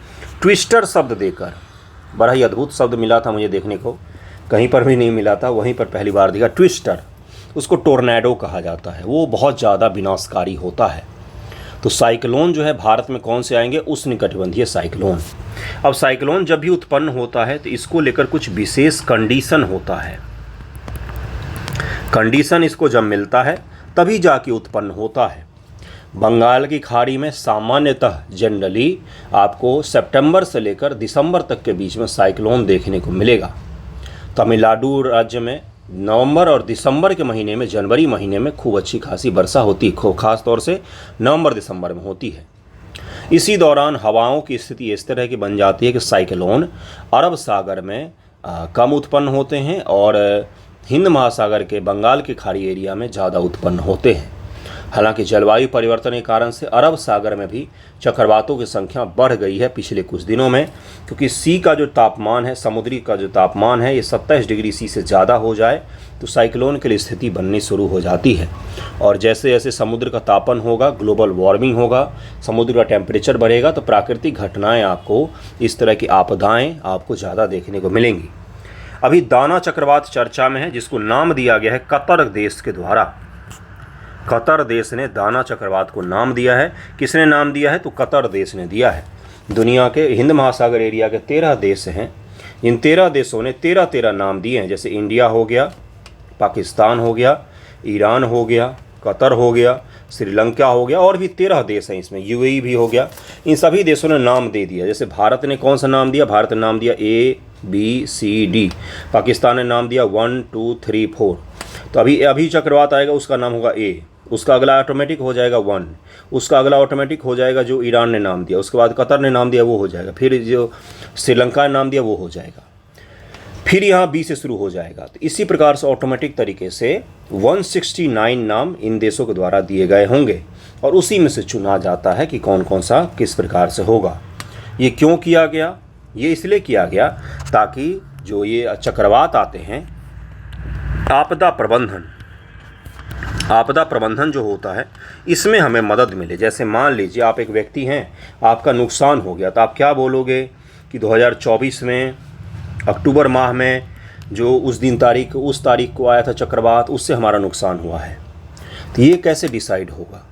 ट्विस्टर शब्द देकर, बड़ा ही अद्भुत शब्द मिला था मुझे देखने को, कहीं पर भी नहीं मिला था, वहीं पर पहली बार देखा, ट्विस्टर, उसको टोर्नेडो कहा जाता है। वो बहुत ज़्यादा विनाशकारी होता है। तो साइक्लोन जो है भारत में कौन से आएंगे, उष्णकटिबंधीय साइक्लोन। अब साइक्लोन जब भी उत्पन्न होता है तो इसको लेकर कुछ विशेष कंडीशन होता है। कंडीशन इसको जब मिलता है तभी जाके उत्पन्न होता है। बंगाल की खाड़ी में सामान्यतः जनरली आपको सितंबर से लेकर दिसंबर तक के बीच में साइक्लोन देखने को मिलेगा। तमिलनाडु राज्य में नवंबर और दिसंबर के महीने में, जनवरी महीने में खूब अच्छी खासी वर्षा होती है, खास तौर से नवंबर दिसंबर में होती है। इसी दौरान हवाओं की स्थिति इस तरह की बन जाती है कि साइक्लोन अरब सागर में कम उत्पन्न होते हैं और हिंद महासागर के बंगाल की खाड़ी एरिया में ज़्यादा उत्पन्न होते हैं। हालांकि जलवायु परिवर्तन के कारण से अरब सागर में भी चक्रवातों की संख्या बढ़ गई है पिछले कुछ दिनों में, क्योंकि सी का जो तापमान है, समुद्री का जो तापमान है, ये 27 डिग्री सी से ज़्यादा हो जाए तो साइक्लोन के लिए स्थिति बननी शुरू हो जाती है। और जैसे जैसे समुद्र का तापन होगा, ग्लोबल वार्मिंग होगा, समुद्र का टेम्परेचर बढ़ेगा, तो प्राकृतिक घटनाएँ आपको, इस तरह की आपदाएँ आपको ज़्यादा देखने को मिलेंगी। अभी दाना चक्रवात चर्चा में है, जिसको नाम दिया गया है कतर देश के द्वारा। कतर देश ने दाना चक्रवात को नाम दिया है। किसने नाम दिया है, तो कतर देश ने दिया है। दुनिया के हिंद महासागर एरिया के 13 देश हैं, इन 13 देशों ने 13 नाम दिए हैं, जैसे इंडिया हो गया, पाकिस्तान हो गया, ईरान हो गया, कतर हो गया, श्रीलंका हो गया, और भी 13 देश हैं इसमें, यूएई भी हो गया। इन सभी देशों ने नाम दे दिया। जैसे भारत ने कौन सा नाम दिया, भारत ने नाम दिया ABCD, पाकिस्तान ने नाम दिया 1 2 3 4। तो अभी चक्रवात आएगा उसका नाम होगा A, उसका अगला ऑटोमेटिक हो जाएगा 1, उसका अगला ऑटोमेटिक हो जाएगा जो ईरान ने नाम दिया, उसके बाद कतर ने नाम दिया वो हो जाएगा, फिर जो श्रीलंका ने नाम दिया वो हो जाएगा, फिर यहाँ B से शुरू हो जाएगा। तो इसी प्रकार से ऑटोमेटिक तरीके से 169 नाम इन देशों के द्वारा दिए गए होंगे और उसी में से चुना जाता है कि कौन कौन सा किस प्रकार से होगा। ये क्यों किया गया, ये इसलिए किया गया ताकि जो ये चक्रवात आते हैं, आपदा प्रबंधन जो होता है इसमें हमें मदद मिले। जैसे मान लीजिए आप एक व्यक्ति हैं, आपका नुकसान हो गया, तो आप क्या बोलोगे कि 2024 में अक्टूबर माह में जो उस तारीख को आया था चक्रवात, उससे हमारा नुकसान हुआ है। तो ये कैसे डिसाइड होगा,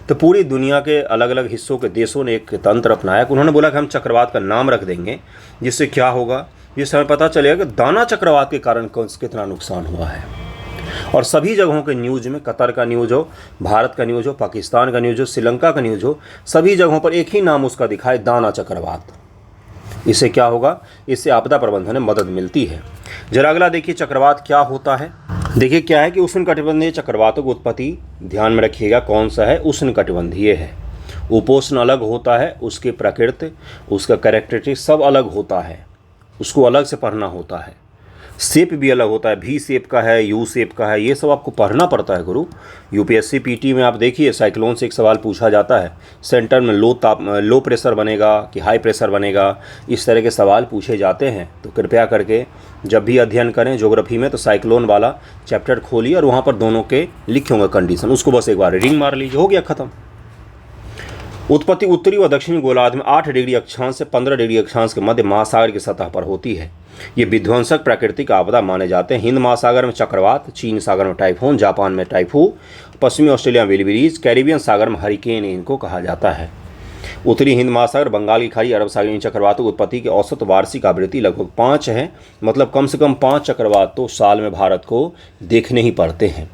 तो पूरी दुनिया के अलग अलग हिस्सों के देशों ने एक तंत्र अपनाया कि उन्होंने बोला कि हम चक्रवात का नाम रख देंगे, जिससे क्या होगा, जिससे हमें पता चलेगा कि दाना चक्रवात के कारण कितना नुकसान हुआ है। और सभी जगहों के न्यूज़ में, कतर का न्यूज़ हो, भारत का न्यूज़ हो, पाकिस्तान का न्यूज़ हो, श्रीलंका का न्यूज़ हो, सभी जगहों पर एक ही नाम उसका दिखाए, दाना चक्रवात। इससे क्या होगा, इससे आपदा प्रबंधन में मदद मिलती है। जरा अगला देखिए चक्रवात क्या होता है। देखिए क्या है कि उष्णकटिबंधीय चक्रवातों की उत्पत्ति ध्यान में रखिएगा कौन सा है, उष्णकटिबंधीय है। उपोष्ण अलग होता है, उसकी प्रकृति, उसका कैरेक्टरिस्टिक सब अलग होता है, उसको अलग से पढ़ना होता है। शेप भी अलग होता है, V शेप का है, U शेप का है, ये सब आपको पढ़ना पड़ता है गुरु। यूपीएससी पीटी में आप देखिए साइक्लोन से एक सवाल पूछा जाता है, सेंटर में लो प्रेशर बनेगा कि हाई प्रेशर बनेगा, इस तरह के सवाल पूछे जाते हैं। तो कृपया करके जब भी अध्ययन करें ज्योग्राफी में तो साइक्लोन वाला चैप्टर खोलिए और वहाँ पर दोनों के लिखे होंगे कंडीशन, उसको बस एक बार रीडिंग मार लीजिए, हो गया ख़त्म। उत्पत्ति उत्तरी व दक्षिणी गोलार्ध में 8 डिग्री अक्षांश से 15 डिग्री अक्षांश के मध्य महासागर की सतह पर होती है। ये विध्वंसक प्राकृतिक आपदा माने जाते हैं। हिंद महासागर में चक्रवात, चीन सागर में टाइफून, जापान में टाइफू, पश्चिमी ऑस्ट्रेलिया में विलबिरीज, कैरिबियन सागर में हरिकेन इनको कहा जाता है। उत्तरी हिंद महासागर, बंगाल की खाड़ी, अरब सागर इन चक्रवातों की उत्पत्ति की औसत वार्षिक आवृत्ति लगभग 5 है। मतलब कम से कम 5 चक्रवात तो साल में भारत को देखने ही पड़ते हैं।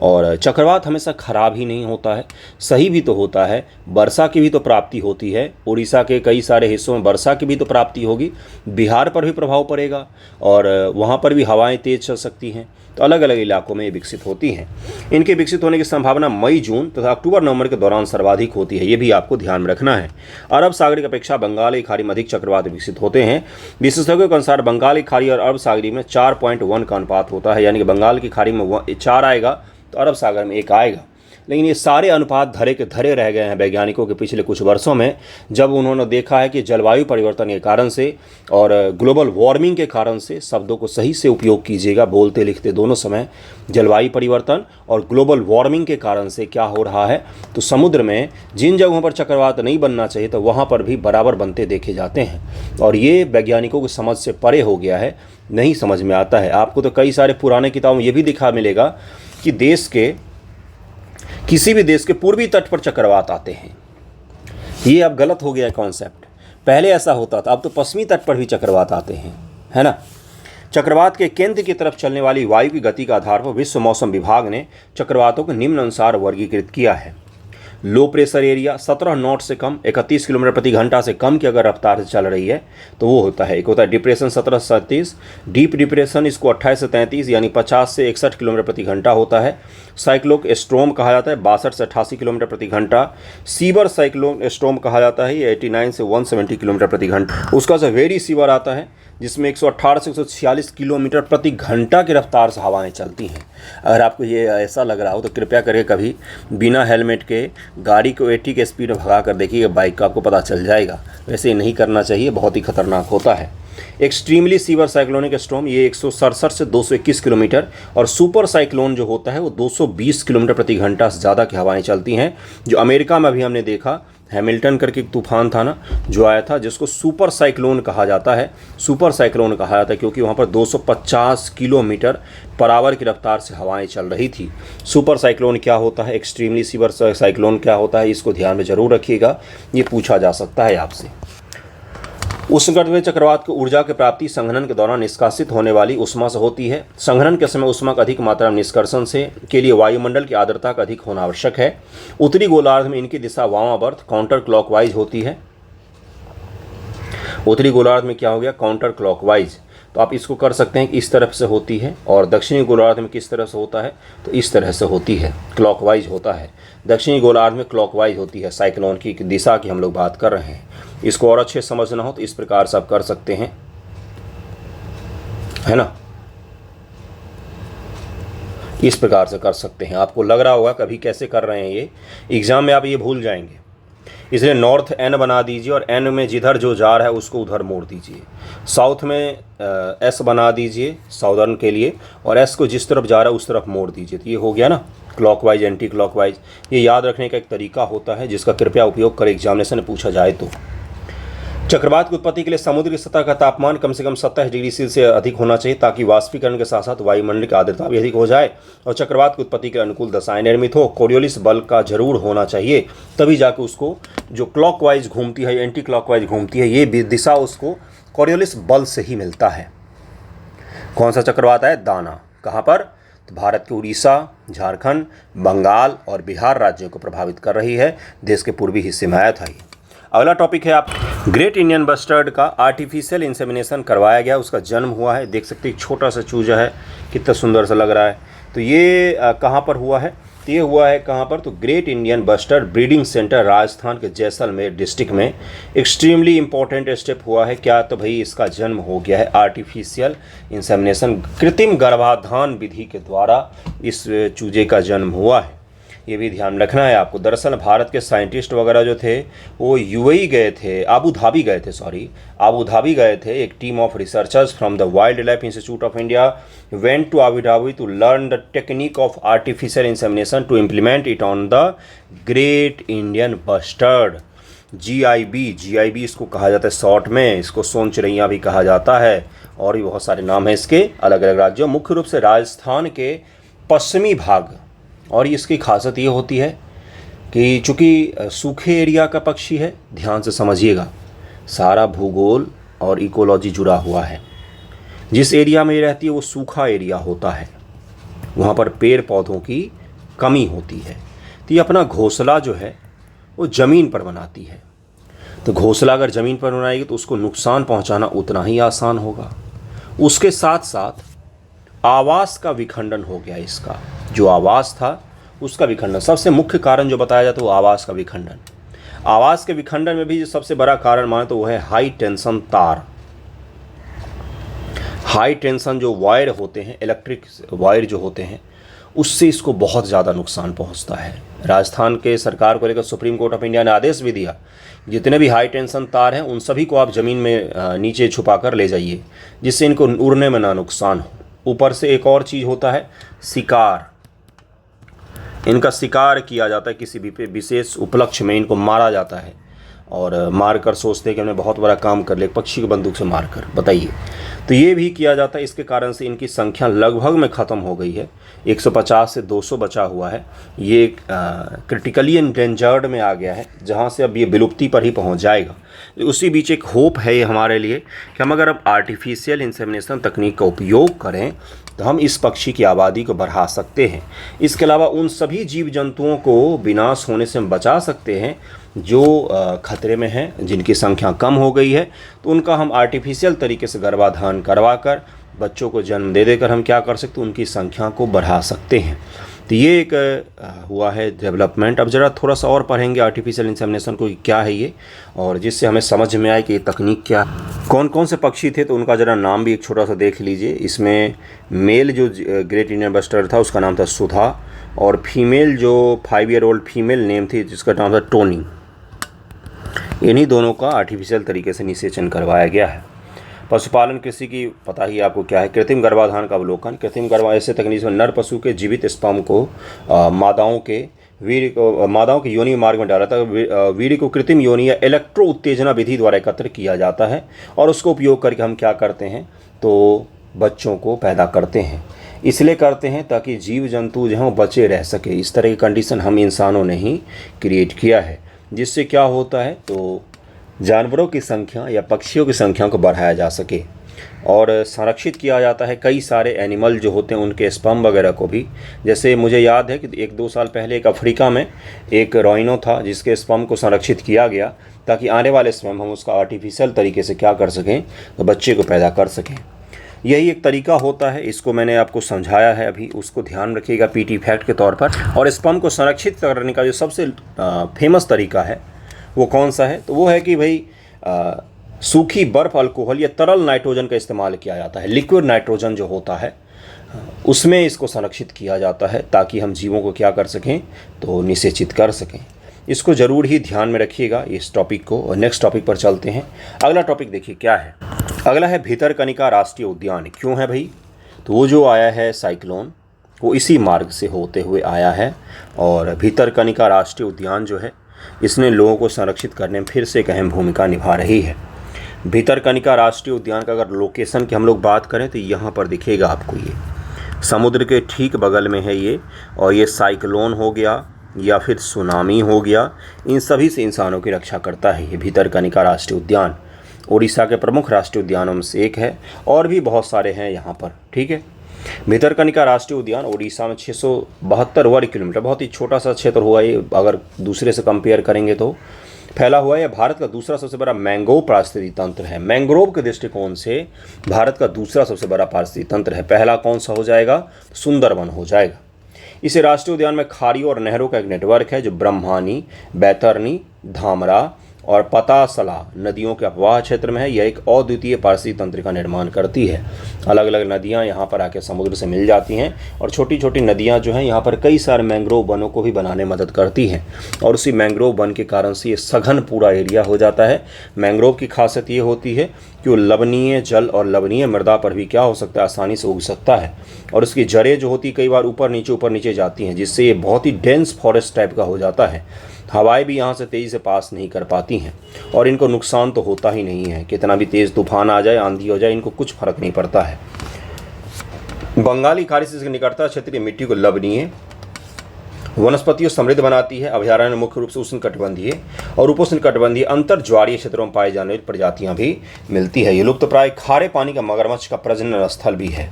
और चक्रवात हमेशा खराब ही नहीं होता है, सही भी तो होता है। वर्षा की भी तो प्राप्ति होती है। उड़ीसा के कई सारे हिस्सों में वर्षा की भी तो प्राप्ति होगी, बिहार पर भी प्रभाव पड़ेगा और वहाँ पर भी हवाएं तेज चल सकती हैं। तो अलग अलग इलाकों में ये विकसित होती हैं। इनके विकसित होने की संभावना मई, जून तथा अक्टूबर, नवंबर के दौरान सर्वाधिक होती है। ये भी आपको ध्यान में रखना है। अरब सागर की अपेक्षा बंगाल की खाड़ी में अधिक चक्रवात विकसित होते हैं। विशेषज्ञों के अनुसार बंगाल की खाड़ी और अरब सागरी में 4.1 का अनुपात होता है, यानी कि बंगाल की खाड़ी में 4 आएगा तो अरब सागर में 1 आएगा। लेकिन ये सारे अनुपात धरे के धरे रह गए हैं वैज्ञानिकों के पिछले कुछ वर्षों में, जब उन्होंने देखा है कि जलवायु परिवर्तन के कारण से और ग्लोबल वार्मिंग के कारण से, शब्दों को सही से उपयोग कीजिएगा बोलते लिखते दोनों समय, जलवायु परिवर्तन और ग्लोबल वार्मिंग के कारण से क्या हो रहा है, तो समुद्र में जिन जगहों पर चक्रवात नहीं बनना चाहिए तो वहाँ पर भी बराबर बनते देखे जाते हैं। और ये वैज्ञानिकों की समझ से परे हो गया है, नहीं समझ में आता है। आपको तो कई सारे पुराने किताबों में ये भी दिखा मिलेगा कि किसी भी देश के पूर्वी तट पर चक्रवात आते हैं। ये अब गलत हो गया है कॉन्सेप्ट। पहले ऐसा होता था, अब तो पश्चिमी तट पर भी चक्रवात आते हैं, है ना। चक्रवात के केंद्र की तरफ चलने वाली वायु की गति के आधार पर विश्व मौसम विभाग ने चक्रवातों को निम्न अनुसार वर्गीकृत किया है। लो प्रेशर एरिया 17 नॉट से कम, 31 किलोमीटर प्रति घंटा से कम की अगर रफ्तार से चल रही है तो वो होता है। एक होता है डिप्रेशन 17 से 37, डीप डिप्रेशन इसको 28 से 33 यानी 50 से 61 किलोमीटर प्रति घंटा होता है। साइक्लोक स्ट्रोम कहा जाता है 62 से 88 किलोमीटर प्रति घंटा। सीवर साइक्लोन स्ट्रोम कहा जाता है, ये 89 से 170 किलोमीटर प्रति घंटा। उसका से वेरी सीवर आता है जिसमें 118 से 146 किलोमीटर प्रति घंटा की रफ्तार से हवाएं चलती हैं। अगर आपको ये ऐसा लग रहा हो तो कृपया करके कभी बिना हेलमेट के गाड़ी को 80 के स्पीड में भगा कर देखिए, बाइक का आपको पता चल जाएगा। वैसे नहीं करना चाहिए, बहुत ही खतरनाक होता है। एक्सट्रीमली सीवर साइक्लोनिक स्टॉर्म ये 167 से 221 किलोमीटर और सुपर साइक्लोन जो होता है वो 220 किलोमीटर प्रति घंटा से ज़्यादा की हवाएं चलती हैं। जो अमेरिका में अभी हमने देखा, हैमिल्टन करके एक तूफान था ना जो आया था, जिसको सुपर साइक्लोन कहा जाता है। सुपर साइक्लोन कहा जाता है क्योंकि वहाँ पर 250 किलोमीटर पर आवर की रफ्तार से हवाएं चल रही थी। सुपर साइक्लोन क्या होता है, एक्सट्रीमली सीवर साइक्लोन क्या होता है, इसको ध्यान में जरूर रखिएगा, ये पूछा जा सकता है आपसे। उष्णकटिबंधीय चक्रवात की ऊर्जा की प्राप्ति संघनन के दौरान निष्कासित होने वाली ऊष्मा से होती है। संघनन के समय ऊष्मा का अधिक मात्रा में निष्कर्षण से के लिए वायुमंडल की आर्द्रता का अधिक होना आवश्यक है। उत्तरी गोलार्ध में इनकी दिशा वामावर्त काउंटर क्लॉकवाइज होती है। उत्तरी गोलार्ध में क्या हो गया, काउंटर क्लॉकवाइज। तो आप इसको कर सकते हैं कि इस तरफ से होती है, और दक्षिणी गोलार्ध में किस तरह से होता है तो इस तरह से होती है, क्लॉकवाइज होता है। दक्षिणी गोलार्ध में क्लॉकवाइज होती है, साइक्लोन की दिशा की हम लोग बात कर रहे हैं। इसको और अच्छे समझना हो तो इस प्रकार से आप कर सकते हैं, है ना, इस प्रकार से कर सकते हैं। आपको लग रहा होगा कभी कैसे कर रहे हैं, ये एग्जाम में आप ये भूल जाएंगे। इसलिए नॉर्थ एन बना दीजिए और एन में जिधर जो जा रहा है उसको उधर मोड़ दीजिए। साउथ में एस बना दीजिए साउदर्न के लिए, और एस को जिस तरफ जा रहा है उस तरफ मोड़ दीजिए। तो ये हो गया ना क्लॉकवाइज एंटी क्लॉकवाइज। ये याद रखने का एक तरीका होता है जिसका कृपया उपयोग कर एग्जामिनेशन में पूछा जाए तो। चक्रवात की उत्पत्ति के लिए समुद्र की सतह का तापमान कम से कम 27 डिग्री सेल्सियस से अधिक होना चाहिए ताकि वाष्पीकरण के साथ साथ वायुमंडल की आर्द्रता भी अधिक हो जाए और चक्रवात की उत्पत्ति के अनुकूल दशाएं निर्मित हो। कोरियोलिस बल का जरूर होना चाहिए, तभी जाके उसको जो क्लॉकवाइज घूमती है एंटी क्लॉकवाइज घूमती है ये दिशा उसको कोरियोलिस बल से ही मिलता है। कौन सा चक्रवात है, दाना। कहाँ पर, तो भारत के उड़ीसा, झारखंड, बंगाल और बिहार राज्यों को प्रभावित कर रही है। देश के पूर्वी हिस्से में आया था ये। अगला टॉपिक है आप ग्रेट इंडियन बस्टर्ड का आर्टिफिशियल इंसेमिनेशन करवाया गया, उसका जन्म हुआ है। देख सकते हैं छोटा सा चूजा है, कितना सुंदर सा लग रहा है। तो ये कहाँ पर हुआ है, तो ये हुआ है कहाँ पर, तो great Indian bustard breeding centre Rajasthan के जैसलमेर डिस्ट्रिक्ट में। एक्सट्रीमली इंपॉर्टेंट स्टेप हुआ है क्या, तो भाई इसका जन्म हो गया है आर्टिफिशियल इंसेमिनेशन, कृत्रिम गर्भाधान विधि के द्वारा इस चूजे का जन्म हुआ है। ये भी ध्यान रखना है आपको। दरअसल भारत के साइंटिस्ट वगैरह जो थे वो यूएई गए थे, आबू धाबी गए थे। एक team of researchers from the wild life institute of India went to Abu Dhabi to learn the technique of artificial insemination to implement it on the great Indian bustard. GIB इसको कहा जाता है शॉर्ट में, इसको सोन चिड़ैया भी कहा जाता है, और भी बहुत सारे नाम हैं इसके अलग अलग राज्यों, मुख्य रूप से राजस्थान के पश्चिमी भाग। और इसकी खासियत ये होती है कि चूँकि सूखे एरिया का पक्षी है, ध्यान से समझिएगा, सारा भूगोल और इकोलॉजी जुड़ा हुआ है। जिस एरिया में ये रहती है वो सूखा एरिया होता है, वहाँ पर पेड़ पौधों की कमी होती है, तो ये अपना घोंसला जो है वो ज़मीन पर बनाती है। तो घोंसला अगर ज़मीन पर बनाएगी तो उसको नुकसान पहुँचाना उतना ही आसान होगा। उसके साथ साथ आवास का विखंडन हो गया, इसका जो आवास था उसका विखंडन, सबसे मुख्य कारण जो बताया जाता है वो आवास का विखंडन। आवास के विखंडन में भी जो सबसे बड़ा कारण माने तो वो है हाई टेंशन तार। हाई टेंशन जो वायर होते हैं, इलेक्ट्रिक वायर जो होते हैं, उससे इसको बहुत ज़्यादा नुकसान पहुंचता है। राजस्थान के सरकार को लेकर सुप्रीम कोर्ट ऑफ इंडिया ने आदेश भी दिया, जितने भी हाई टेंशन तार हैं उन सभी को आप ज़मीन में नीचे छुपा कर ले जाइए, जिससे इनको उड़ने में ना नुकसान हो। ऊपर से एक और चीज़ होता है शिकार, इनका शिकार किया जाता है, किसी भी विशेष उपलक्ष्य में इनको मारा जाता है, और मारकर सोचते हैं कि हमने बहुत बड़ा काम कर लिया, पक्षी को बंदूक से मारकर, बताइए। तो ये भी किया जाता है। इसके कारण से इनकी संख्या लगभग में ख़त्म हो गई है, 150 से 200 बचा हुआ है। ये क्रिटिकली एंडेंजर्ड में आ गया है, जहाँ से अब ये विलुप्ति पर ही पहुँच जाएगा। उसी बीच एक होप है ये हमारे लिए कि हम अगर अब आर्टिफिशियल इंसेमिनेशन तकनीक का उपयोग करें तो हम इस पक्षी की आबादी को बढ़ा सकते हैं। इसके अलावा उन सभी जीव जंतुओं को विनाश होने से हम बचा सकते हैं जो खतरे में हैं, जिनकी संख्या कम हो गई है, तो उनका हम आर्टिफिशियल तरीके से गर्भाधान करवा कर, बच्चों को जन्म दे देकर हम क्या कर सकते हैं, उनकी संख्या को बढ़ा सकते हैं। तो ये एक हुआ है डेवलपमेंट। अब ज़रा थोड़ा सा और पढ़ेंगे आर्टिफिशियल इंसेमिनेशन को क्या है ये, और जिससे हमें समझ में आए कि ये तकनीक क्या, कौन कौन से पक्षी थे, तो उनका ज़रा नाम भी एक छोटा सा देख लीजिए। इसमें मेल जो ग्रेट इंडियन बस्टर्ड था उसका नाम था सुधा, और फीमेल जो 5 ईयर ओल्ड फीमेल नेम थी जिसका नाम था टोनी। इन्हीं दोनों का आर्टिफिशियल तरीके से निषेचन करवाया गया है। पशुपालन कृषि की पता ही आपको क्या है। कृत्रिम गर्भाधान का अवलोकन। कृत्रिम गर्भाधान ऐसे तकनीक में नर पशु के जीवित स्पर्म को मादाओं के योनि मार्ग में डाला था। वीर्य को कृत्रिम योनि या इलेक्ट्रो उत्तेजना विधि द्वारा एकत्र किया जाता है, और उसको उपयोग करके हम क्या करते हैं, तो बच्चों को पैदा करते हैं। इसलिए करते हैं ताकि जीव जंतु जो हैं वो बचे रह सके। इस तरह की कंडीशन हम इंसानों ने ही क्रिएट किया है, जिससे क्या होता है, तो जानवरों की संख्या या पक्षियों की संख्या को बढ़ाया जा सके, और संरक्षित किया जाता है कई सारे एनिमल जो होते हैं उनके स्पर्म वगैरह को भी। जैसे मुझे याद है कि 1-2 साल पहले एक अफ्रीका में एक राइनो था जिसके स्पर्म को संरक्षित किया गया, ताकि आने वाले समय हम उसका आर्टिफिशियल तरीके से क्या कर सकें, तो बच्चे को पैदा कर सकें। यही एक तरीका होता है, इसको मैंने आपको समझाया है अभी, उसको ध्यान रखिएगा पीटी फैक्ट के तौर पर। और स्पर्म को संरक्षित करने का जो सबसे फेमस तरीका है वो कौन सा है, तो वो है कि भाई सूखी बर्फ़, अल्कोहल या तरल नाइट्रोजन का इस्तेमाल किया जाता है। लिक्विड नाइट्रोजन जो होता है उसमें इसको संरक्षित किया जाता है, ताकि हम जीवों को क्या कर सकें, तो निषेचित कर सकें। इसको ज़रूर ही ध्यान में रखिएगा इस टॉपिक को। और नेक्स्ट टॉपिक पर चलते हैं। अगला टॉपिक देखिए क्या है। अगला है भितरकनिका राष्ट्रीय उद्यान। क्यों है भाई, तो वो जो आया है साइक्लोन, वो इसी मार्ग से होते हुए आया है, और भितरकनिका राष्ट्रीय उद्यान जो है इसने लोगों को संरक्षित करने में फिर से एक अहम भूमिका निभा रही है। भितरकनिका राष्ट्रीय उद्यान का अगर लोकेशन की हम लोग बात करें तो यहाँ पर दिखेगा आपको, ये समुद्र के ठीक बगल में है ये, और ये साइक्लोन हो गया या फिर सुनामी हो गया, इन सभी से इंसानों की रक्षा करता है ये भितरकनिका राष्ट्रीय उद्यान। उड़ीसा के प्रमुख राष्ट्रीय उद्यानों में से एक है, और भी बहुत सारे हैं यहाँ पर, ठीक है। भितरकनिका राष्ट्रीय उद्यान उड़ीसा में 672 वर्ग किलोमीटर, बहुत ही छोटा सा क्षेत्र हुआ ये, अगर दूसरे से कंपेयर करेंगे तो फैला हुआ है। भारत का दूसरा सबसे बड़ा मैंग्रोव पारिस्थितिक तंत्र है। मैंग्रोव के दृष्टिकोण से भारत का दूसरा सबसे बड़ा पारिस्थितिक तंत्र है। पहला कौन सा हो जाएगा, सुंदरवन हो जाएगा। इस राष्ट्रीय उद्यान में खाड़ियों और नहरों का एक नेटवर्क है जो ब्रह्मानी, बैतरनी, धामरा और पतासला नदियों के अपवाह क्षेत्र में है। यह एक अद्वितीय पारिस्थितिक तंत्र का निर्माण करती है। अलग अलग नदियां यहां पर आके समुद्र से मिल जाती हैं, और छोटी छोटी नदियां जो हैं यहां पर कई सारे मैंग्रोव वनों को भी बनाने में मदद करती हैं, और उसी मैंग्रोव वन के कारण से ये सघन पूरा एरिया हो जाता है। मैंग्रोव की खासियत ये होती है कि वो लवणीय जल और लवणीय मृदा पर भी क्या हो सकता है, आसानी से उग सकता है, और उसकी जड़ें जो होती कई बार ऊपर नीचे जाती हैं, जिससे ये बहुत ही डेंस फॉरेस्ट टाइप का हो जाता है। हवाएं भी यहाँ से तेज़ी से पास नहीं कर पाती हैं और इनको नुकसान तो होता ही नहीं है। कितना भी तेज़ तूफान आ जाए, आंधी हो जाए, इनको कुछ फर्क नहीं पड़ता है। बंगाली खाड़ी से निकटता क्षेत्रीय मिट्टी को लवणीय वनस्पतियों समृद्ध बनाती है। अभयारण्य मुख्य रूप से उष्णकटिबंधीय और उपोष्णकटिबंधीय अंतर ज्वारीय क्षेत्रों में पाई जाने वाली प्रजातियां भी मिलती है। ये लुप्त प्राय खारे पानी का मगरमच्छ का प्रजनन स्थल भी है।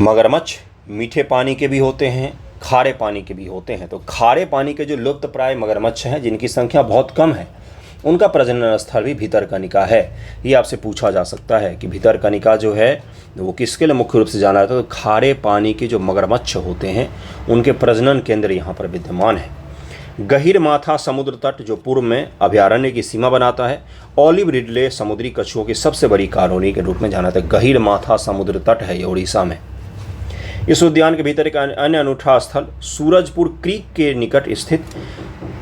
मगरमच्छ मीठे पानी के भी होते हैं, खारे पानी के भी होते हैं। तो खारे पानी के जो लुप्त प्राय मगरमच्छ हैं, जिनकी संख्या बहुत कम है, उनका प्रजनन स्थल भी भितरकनिका है। ये आपसे पूछा जा सकता है कि भितरकनिका जो है वो किसके लिए मुख्य रूप से जाना जाता है? तो खारे पानी के जो मगरमच्छ होते हैं उनके प्रजनन केंद्र यहाँ पर विद्यमान है। गहीरमाथा समुद्र तट जो पूर्व में अभयारण्य की सीमा बनाता है, ऑलिव रिडले समुद्री कछुओं की सबसे बड़ी कॉलोनी के रूप में जाना जाता है। गहीरमाथा समुद्र तट है ये उड़ीसा में। इस उद्यान के भीतर एक अन्य अनूठा स्थल सूरजपुर क्रीक के निकट स्थित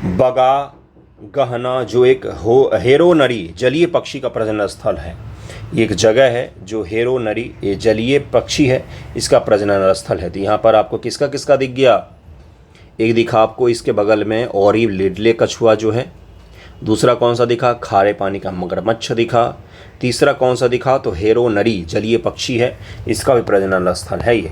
बगा गहना जो एक हेरोनरी जलीय पक्षी का प्रजनन स्थल है। ये एक जगह है जो हेरोनरी, ये जलीय पक्षी है, इसका प्रजनन स्थल है। तो यहाँ पर आपको किसका किसका दिख गया? एक दिखा आपको इसके बगल में ऑलिव रिडले कछुआ जो है, दूसरा कौन सा दिखा? खारे पानी का मगरमच्छ दिखा, तीसरा कौन सा दिखा? तो हेरोनरी जलीय पक्षी है, इसका भी प्रजनन स्थल है ये।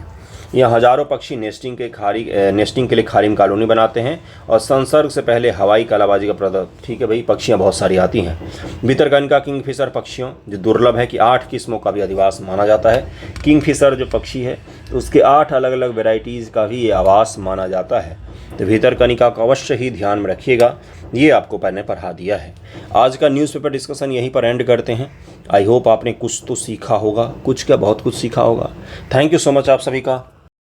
यहाँ हजारों पक्षी नेस्टिंग के लिए खारी में कॉलोनी बनाते हैं और संसर्ग से पहले हवाई कलाबाजी का ठीक है भाई, पक्षियाँ बहुत सारी आती हैं। भितरकनिका किंगफिशर पक्षियों जो दुर्लभ है कि 8 किस्मों का भी अधिवास माना जाता है। किंगफिशर जो पक्षी है उसके 8 अलग अलग वेराइटीज़ का भी ये आवास माना जाता है। तो भितरकनिका को अवश्य ही ध्यान में रखिएगा, ये आपको मैंने पढ़ा दिया है। आज का न्यूज़पेपर डिस्कशन यहीं पर एंड करते हैं। आई होप आपने कुछ तो सीखा होगा, कुछ क्या बहुत कुछ सीखा होगा। थैंक यू सो मच आप सभी का।